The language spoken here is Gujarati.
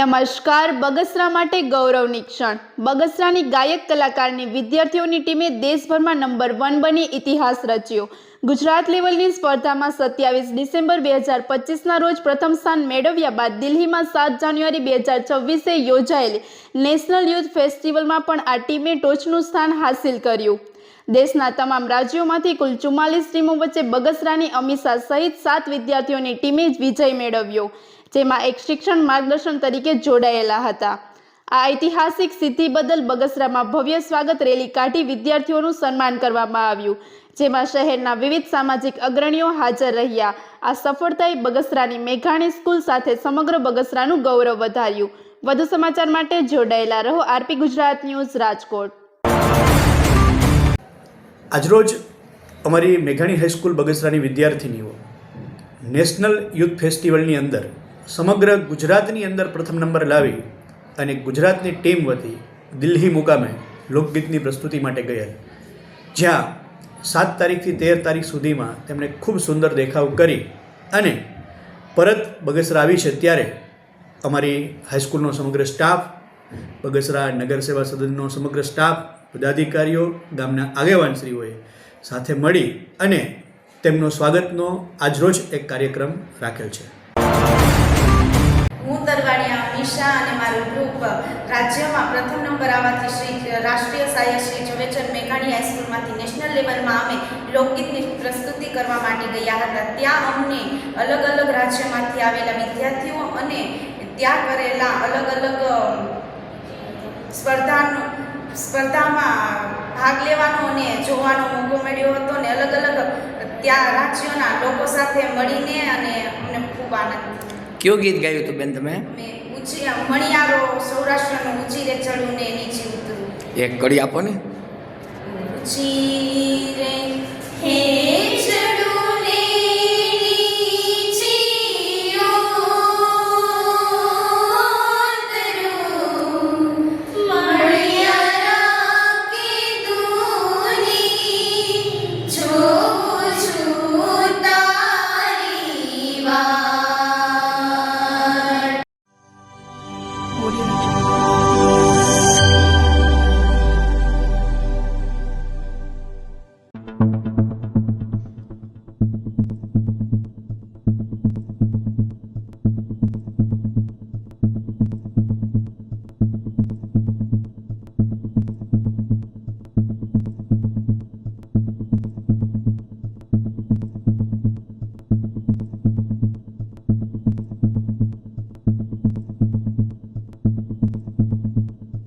નમસ્કાર. બગસરા માટે ગૌરવની ક્ષણ. બગસરાની ગાયક કલાકારની વિદ્યાર્થીઓની ટીમે દેશભરમાં નંબર 1 બની ઇતિહાસ રચ્યો. ગુજરાત લેવલની સ્પર્ધામાં 27 ડિસેમ્બર 2025ના રોજ પ્રથમ સ્થાન મેળવ્યા બાદ દિલ્હીમાં 7 જાન્યુઆરી 2026એ યોજાયેલી નેશનલ યુથ ફેસ્ટિવલમાં પણ આ ટીમે ટોચનું સ્થાન હાંસિલ કર્યું. દેશના તમામ રાજ્યોમાંથી કુલ 44 ટીમો વચ્ચે બગસરાની અમીષા સહિત 7 વિદ્યાર્થીઓની ટીમે વિજય મેળવ્યો, જેમાં એક શિક્ષણ માર્ગદર્શન તરીકે જોડાયેલા હતા. આ ઐતિહાસિક સિદ્ધિ બદલ બગસરામાં ભવ્ય સ્વાગત રેલી કાઢી વિદ્યાર્થીઓનું સન્માન કરવામાં આવ્યું, જેમાં શહેરના વિવિધ સામાજિક અગ્રણીઓ હાજર રહ્યા. આ સફળતાએ બગસરાની મેઘાણી સ્કૂલ સાથે સમગ્ર બગસરાનું ગૌરવ વધાર્યું. વધુ સમાચાર માટે જોડાયેલા રહો આરપી ગુજરાત ન્યૂઝ, રાજકોટ. આજરોજ અમારી મેઘાણી હાઈસ્કૂલ બગસરાની વિદ્યાર્થીનીઓ નેશનલ યુથ ફેસ્ટિવલની અંદર સમગ્ર ગુજરાતની અંદર પ્રથમ નંબર લાવી અને ગુજરાતની ટીમ વતી દિલ્હી મુકામે લોકગીતની પ્રસ્તુતિ માટે ગયેલ, જ્યાં 7 તારીખથી 13 તારીખ સુધીમાં તેમણે ખૂબ સુંદર દેખાવ કરી અને પરત બગસરા આવી છે. ત્યારે અમારી હાઈસ્કૂલનો સમગ્ર સ્ટાફ, બગસરા નગર સેવા સદનનો સમગ્ર સ્ટાફ, પદાધિકારીઓ, ગામના આગેવાનશ્રીઓએ સાથે મળી અને તેમનો સ્વાગતનો આજરોજ એક કાર્યક્રમ રાખેલ છે. હું તરવાડિયા અમીષા અને મારું ગ્રુપ રાજ્યમાં પ્રથમ નંબર આવવાથી શ્રી રાષ્ટ્રીય સહાયક શ્રી ઝવેરચંદ મેઘાણી હાઈસ્કૂલમાંથી નેશનલ લેવલમાં અમે લોકગીતની પ્રસ્તુતિ કરવા માટે ગયા હતા. ત્યાં અમને અલગ અલગ રાજ્યમાંથી આવેલા વિદ્યાર્થીઓ અને ત્યાં કરેલા અલગ અલગ સ્પર્ધામાં ભાગ લેવાનો અને જોવાનો મોકો મળ્યો હતો અને અલગ અલગ ત્યાં રાજ્યોના લોકો સાથે મળીને અને અમને ખૂબ આનંદ. કયું ગીત ગાયું હતું બેન તમે? મણિયારો સૌરાષ્ટ્રનું ઊંચી રે ચડું ને નીચે ઉતરું. એક કડી આપો ને. ઊંચી